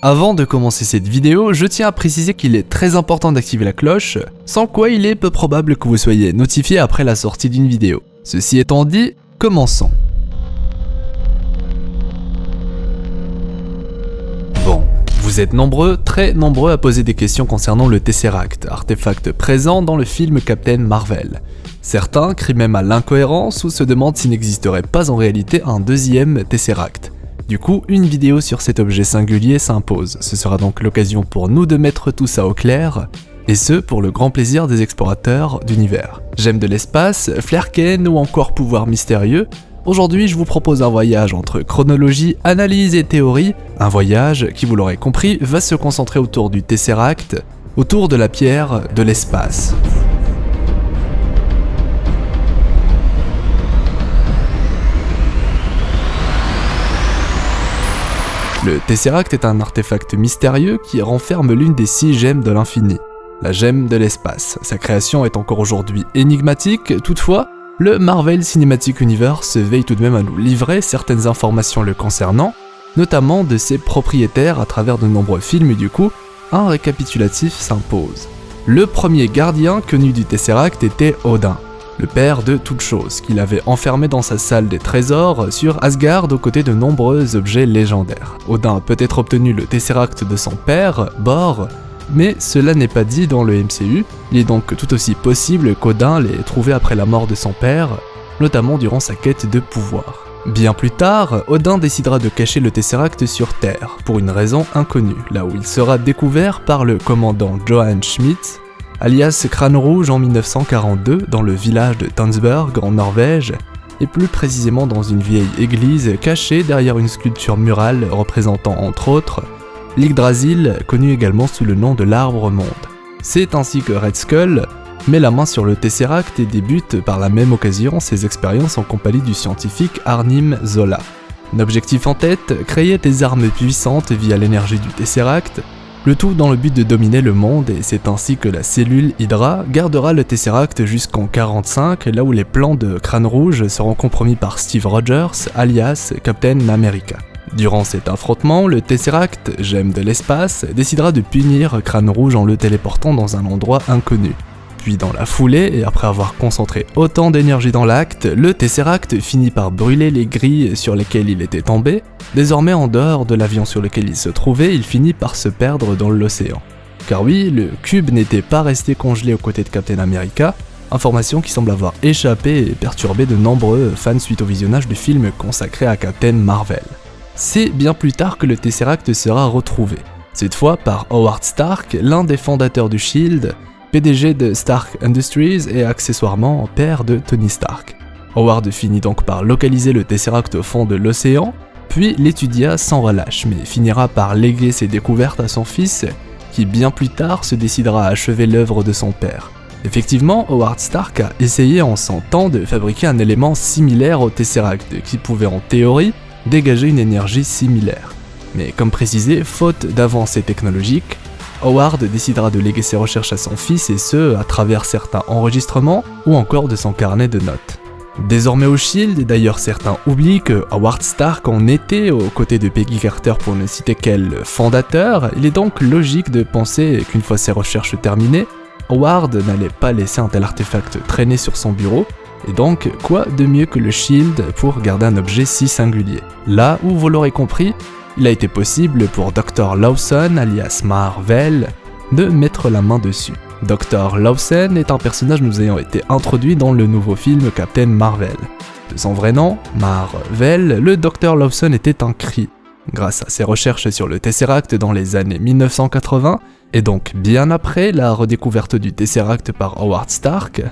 Avant de commencer cette vidéo, je tiens à préciser qu'il est très important d'activer la cloche, sans quoi il est peu probable que vous soyez notifié après la sortie d'une vidéo. Ceci étant dit, commençons. Bon, vous êtes nombreux, très nombreux à poser des questions concernant le Tesseract, artefact présent dans le film Captain Marvel. Certains crient même à l'incohérence ou se demandent s'il n'existerait pas en réalité un deuxième Tesseract. Du coup, une vidéo sur cet objet singulier s'impose. Ce sera donc l'occasion pour nous de mettre tout ça au clair, et ce pour le grand plaisir des explorateurs d'univers. J'aime de l'espace, Flerken ou encore pouvoir mystérieux. Aujourd'hui, je vous propose un voyage entre chronologie, analyse et théorie, un voyage qui, vous l'aurez compris, va se concentrer autour du Tesseract, autour de la pierre de l'espace. Le Tesseract est un artefact mystérieux qui renferme l'une des 6 gemmes de l'infini, la gemme de l'espace. Sa création est encore aujourd'hui énigmatique, toutefois, le Marvel Cinematic Universe veille tout de même à nous livrer certaines informations le concernant, notamment de ses propriétaires à travers de nombreux films et du coup, un récapitulatif s'impose. Le premier gardien connu du Tesseract était Odin, le père de toutes choses, qu'il avait enfermé dans sa salle des trésors sur Asgard aux côtés de nombreux objets légendaires. Odin a peut-être obtenu le Tesseract de son père, Bor, mais cela n'est pas dit dans le MCU, il est donc tout aussi possible qu'Odin l'ait trouvé après la mort de son père, notamment durant sa quête de pouvoir. Bien plus tard, Odin décidera de cacher le Tesseract sur Terre, pour une raison inconnue, là où il sera découvert par le commandant Johann Schmidt, alias Crâne Rouge en 1942 dans le village de Tønsberg en Norvège, et plus précisément dans une vieille église cachée derrière une sculpture murale représentant entre autres l'Yggdrasil, connu également sous le nom de l'Arbre Monde. C'est ainsi que Red Skull met la main sur le Tesseract et débute par la même occasion ses expériences en compagnie du scientifique Arnim Zola. Un objectif en tête, créer des armes puissantes via l'énergie du Tesseract, le tout dans le but de dominer le monde, et c'est ainsi que la cellule Hydra gardera le Tesseract jusqu'en 1945, là où les plans de Crâne Rouge seront compromis par Steve Rogers, alias Captain America. Durant cet affrontement, le Tesseract, gemme de l'espace, décidera de punir Crâne Rouge en le téléportant dans un endroit inconnu. Puis dans la foulée, et après avoir concentré autant d'énergie dans l'acte, le Tesseract finit par brûler les grilles sur lesquelles il était tombé. Désormais en dehors de l'avion sur lequel il se trouvait, il finit par se perdre dans l'océan. Car oui, le cube n'était pas resté congelé aux côtés de Captain America, information qui semble avoir échappé et perturbé de nombreux fans suite au visionnage du film consacré à Captain Marvel. C'est bien plus tard que le Tesseract sera retrouvé, cette fois par Howard Stark, l'un des fondateurs du SHIELD, PDG de Stark Industries et accessoirement père de Tony Stark. Howard finit donc par localiser le Tesseract au fond de l'océan, puis l'étudia sans relâche, mais finira par léguer ses découvertes à son fils, qui bien plus tard se décidera à achever l'œuvre de son père. Effectivement, Howard Stark a essayé en son temps de fabriquer un élément similaire au Tesseract, qui pouvait en théorie dégager une énergie similaire. Mais comme précisé, faute d'avancées technologiques, Howard décidera de léguer ses recherches à son fils et ce, à travers certains enregistrements ou encore de son carnet de notes. Désormais au SHIELD, et d'ailleurs certains oublient que Howard Stark en était aux côtés de Peggy Carter pour ne citer qu'elle fondateur, il est donc logique de penser qu'une fois ses recherches terminées, Howard n'allait pas laisser un tel artefact traîner sur son bureau, et donc quoi de mieux que le SHIELD pour garder un objet si singulier. Là où vous l'aurez compris, il a été possible pour Dr. Lawson, alias Mar-Vell, de mettre la main dessus. Dr. Lawson est un personnage nous ayant été introduit dans le nouveau film Captain Marvel. De son vrai nom, Mar-Vell, le Dr. Lawson était un Kree. Grâce à ses recherches sur le Tesseract dans les années 1980, et donc bien après la redécouverte du Tesseract par Howard Stark,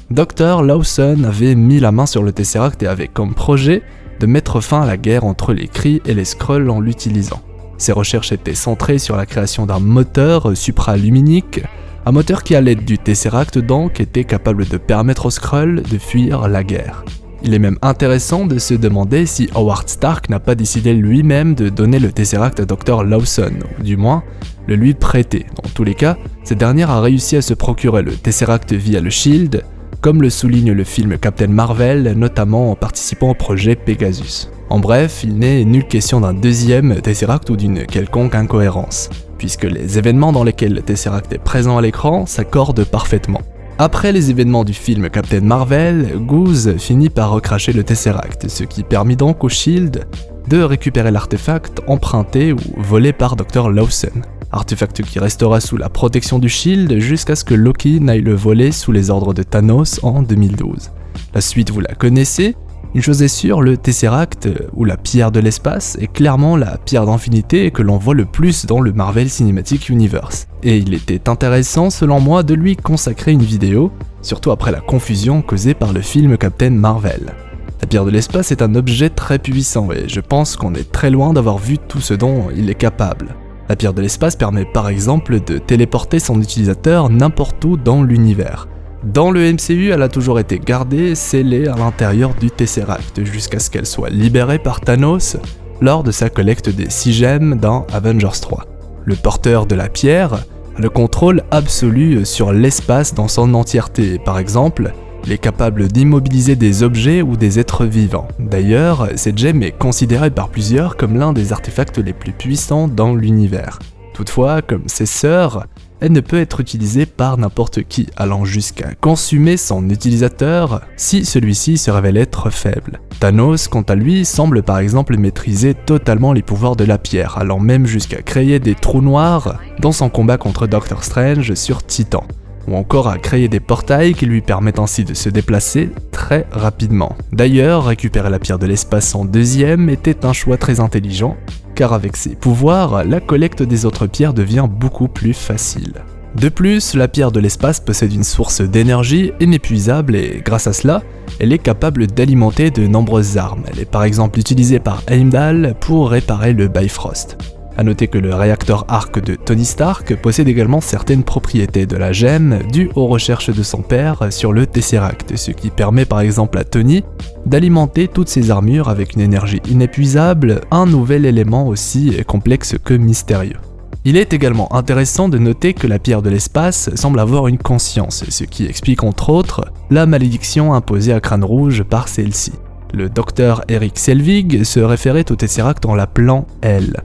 Dr. Lawson avait mis la main sur le Tesseract et avait comme projet de mettre fin à la guerre entre les Kree et les Skrulls en l'utilisant. Ses recherches étaient centrées sur la création d'un moteur supraluminique, un moteur qui à l'aide du Tesseract donc était capable de permettre aux Skrulls de fuir la guerre. Il est même intéressant de se demander si Howard Stark n'a pas décidé lui-même de donner le Tesseract à Dr. Lawson, ou du moins le lui prêter. Dans tous les cas, cette dernière a réussi à se procurer le Tesseract via le SHIELD, comme le souligne le film Captain Marvel, notamment en participant au projet Pegasus. En bref, il n'est nulle question d'un deuxième Tesseract ou d'une quelconque incohérence, puisque les événements dans lesquels le Tesseract est présent à l'écran s'accordent parfaitement. Après les événements du film Captain Marvel, Goose finit par recracher le Tesseract, ce qui permit donc au Shield de récupérer l'artefact emprunté ou volé par Dr. Lawson. Artefact qui restera sous la protection du Shield jusqu'à ce que Loki n'aille le voler sous les ordres de Thanos en 2012. La suite vous la connaissez, une chose est sûre, le Tesseract, ou la pierre de l'espace, est clairement la pierre d'infinité que l'on voit le plus dans le Marvel Cinematic Universe. Et il était intéressant selon moi de lui consacrer une vidéo, surtout après la confusion causée par le film Captain Marvel. La pierre de l'espace est un objet très puissant et je pense qu'on est très loin d'avoir vu tout ce dont il est capable. La pierre de l'espace permet par exemple de téléporter son utilisateur n'importe où dans l'univers. Dans le MCU, elle a toujours été gardée, scellée à l'intérieur du Tesseract, jusqu'à ce qu'elle soit libérée par Thanos lors de sa collecte des 6 gemmes dans Avengers 3. Le porteur de la pierre a le contrôle absolu sur l'espace dans son entièreté, par exemple, il est capable d'immobiliser des objets ou des êtres vivants. D'ailleurs, cette gemme est considérée par plusieurs comme l'un des artefacts les plus puissants dans l'univers. Toutefois, comme ses sœurs, elle ne peut être utilisée par n'importe qui, allant jusqu'à consumer son utilisateur si celui-ci se révèle être faible. Thanos, quant à lui, semble par exemple maîtriser totalement les pouvoirs de la pierre, allant même jusqu'à créer des trous noirs dans son combat contre Doctor Strange sur Titan, ou encore à créer des portails qui lui permettent ainsi de se déplacer très rapidement. D'ailleurs, récupérer la pierre de l'espace en deuxième était un choix très intelligent, car avec ses pouvoirs, la collecte des autres pierres devient beaucoup plus facile. De plus, la pierre de l'espace possède une source d'énergie inépuisable et grâce à cela, elle est capable d'alimenter de nombreuses armes. Elle est par exemple utilisée par Heimdall pour réparer le Bifrost. A noter que le réacteur Arc de Tony Stark possède également certaines propriétés de la gemme dues aux recherches de son père sur le Tesseract, ce qui permet par exemple à Tony d'alimenter toutes ses armures avec une énergie inépuisable, un nouvel élément aussi complexe que mystérieux. Il est également intéressant de noter que la pierre de l'espace semble avoir une conscience, ce qui explique entre autres la malédiction imposée à Crâne Rouge par celle-ci. Le docteur Eric Selvig se référait au Tesseract en l'appelant elle.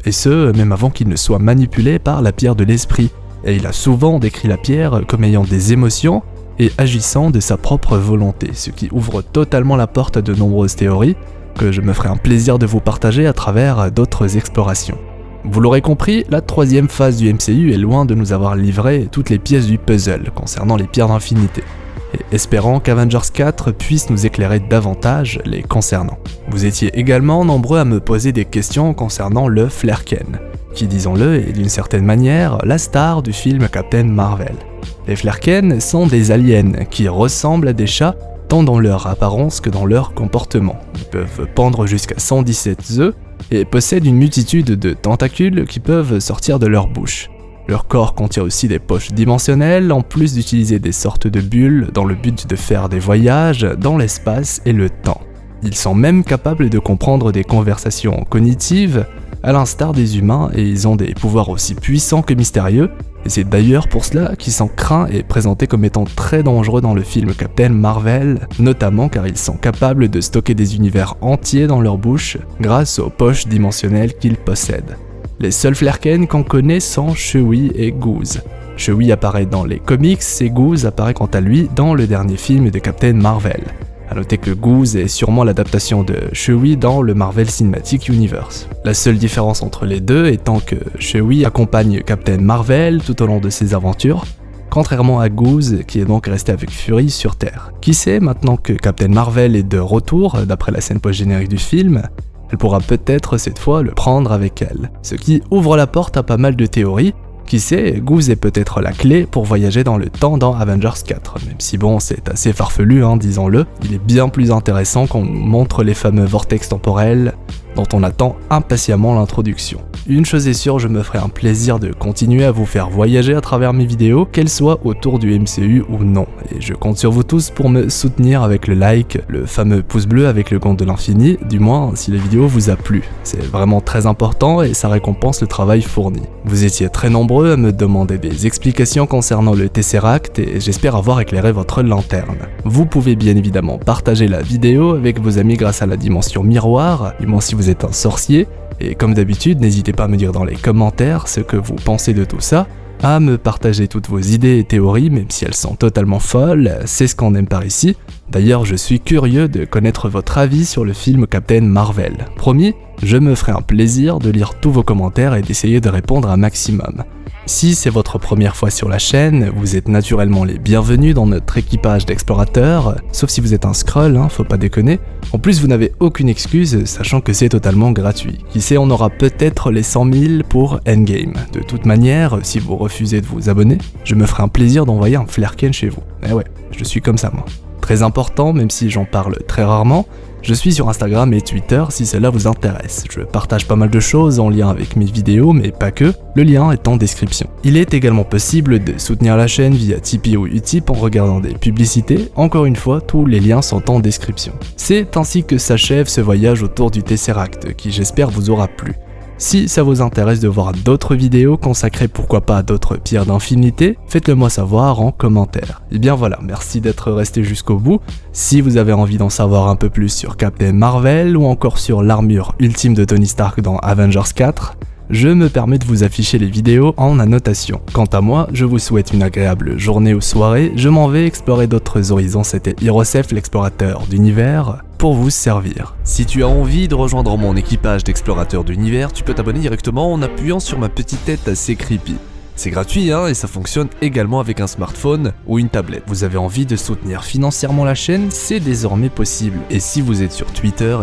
Et ce, même avant qu'il ne soit manipulé par la pierre de l'esprit, et il a souvent décrit la pierre comme ayant des émotions et agissant de sa propre volonté, ce qui ouvre totalement la porte à de nombreuses théories que je me ferai un plaisir de vous partager à travers d'autres explorations. Vous l'aurez compris, la troisième phase du MCU est loin de nous avoir livré toutes les pièces du puzzle concernant les pierres d'infinité, et espérant qu'Avengers 4 puisse nous éclairer davantage les concernant. Vous étiez également nombreux à me poser des questions concernant le Flerken, qui disons-le est d'une certaine manière la star du film Captain Marvel. Les Flerken sont des aliens qui ressemblent à des chats tant dans leur apparence que dans leur comportement. Ils peuvent pondre jusqu'à 117 œufs et possèdent une multitude de tentacules qui peuvent sortir de leur bouche. Leur corps contient aussi des poches dimensionnelles, en plus d'utiliser des sortes de bulles dans le but de faire des voyages dans l'espace et le temps. Ils sont même capables de comprendre des conversations cognitives, à l'instar des humains, et ils ont des pouvoirs aussi puissants que mystérieux, et c'est d'ailleurs pour cela qu'ils sont craints et présentés comme étant très dangereux dans le film Captain Marvel, notamment car ils sont capables de stocker des univers entiers dans leur bouche grâce aux poches dimensionnelles qu'ils possèdent. Les seuls Flerken qu'on connaît sont Chewie et Goose. Chewie apparaît dans les comics et Goose apparaît quant à lui dans le dernier film de Captain Marvel. A noter que Goose est sûrement l'adaptation de Chewie dans le Marvel Cinematic Universe. La seule différence entre les deux étant que Chewie accompagne Captain Marvel tout au long de ses aventures, contrairement à Goose qui est donc resté avec Fury sur Terre. Qui sait, maintenant que Captain Marvel est de retour, d'après la scène post-générique du film, elle pourra peut-être cette fois le prendre avec elle. Ce qui ouvre la porte à pas mal de théories. Qui sait, Goose est peut-être la clé pour voyager dans le temps dans Avengers 4, même si bon, c'est assez farfelu, disons-le. Il est bien plus intéressant qu'on nous montre les fameux vortex temporels dont on attend impatiemment l'introduction. Une chose est sûre, je me ferai un plaisir de continuer à vous faire voyager à travers mes vidéos, qu'elles soient autour du MCU ou non. Et je compte sur vous tous pour me soutenir avec le like, le fameux pouce bleu avec le compte de l'infini, du moins si la vidéo vous a plu. C'est vraiment très important et ça récompense le travail fourni. Vous étiez très nombreux à me demander des explications concernant le Tesseract et j'espère avoir éclairé votre lanterne. Vous pouvez bien évidemment partager la vidéo avec vos amis grâce à la dimension miroir, du moins si vous êtes un sorcier. Et comme d'habitude, n'hésitez pas à me dire dans les commentaires ce que vous pensez de tout ça, à me partager toutes vos idées et théories, même si elles sont totalement folles, c'est ce qu'on aime par ici. D'ailleurs, je suis curieux de connaître votre avis sur le film Captain Marvel. Promis, je me ferai un plaisir de lire tous vos commentaires et d'essayer de répondre un maximum. Si c'est votre première fois sur la chaîne, vous êtes naturellement les bienvenus dans notre équipage d'explorateurs, sauf si vous êtes un Skrull, faut pas déconner. En plus, vous n'avez aucune excuse, sachant que c'est totalement gratuit. Qui sait, on aura peut-être les 100 000 pour Endgame. De toute manière, si vous refusez de vous abonner, je me ferai un plaisir d'envoyer un Flerken chez vous. Eh ouais, je suis comme ça moi. Très important, même si j'en parle très rarement, je suis sur Instagram et Twitter si cela vous intéresse. Je partage pas mal de choses en lien avec mes vidéos, mais pas que, le lien est en description. Il est également possible de soutenir la chaîne via Tipeee ou Utip en regardant des publicités, encore une fois, tous les liens sont en description. C'est ainsi que s'achève ce voyage autour du Tesseract, qui j'espère vous aura plu. Si ça vous intéresse de voir d'autres vidéos consacrées pourquoi pas à d'autres pierres d'infinité, faites-le moi savoir en commentaire. Et bien voilà, merci d'être resté jusqu'au bout. Si vous avez envie d'en savoir un peu plus sur Captain Marvel ou encore sur l'armure ultime de Tony Stark dans Avengers 4, je me permets de vous afficher les vidéos en annotation. Quant à moi, je vous souhaite une agréable journée ou soirée, je m'en vais explorer d'autres horizons, c'était Hirosef l'explorateur d'univers, pour vous servir. Si tu as envie de rejoindre mon équipage d'explorateurs d'univers, tu peux t'abonner directement en appuyant sur ma petite tête assez creepy. C'est gratuit et ça fonctionne également avec un smartphone ou une tablette. Vous avez envie de soutenir financièrement la chaîne, c'est désormais possible. Et si vous êtes sur Twitter,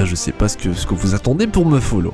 je sais pas ce que vous attendez pour me follow.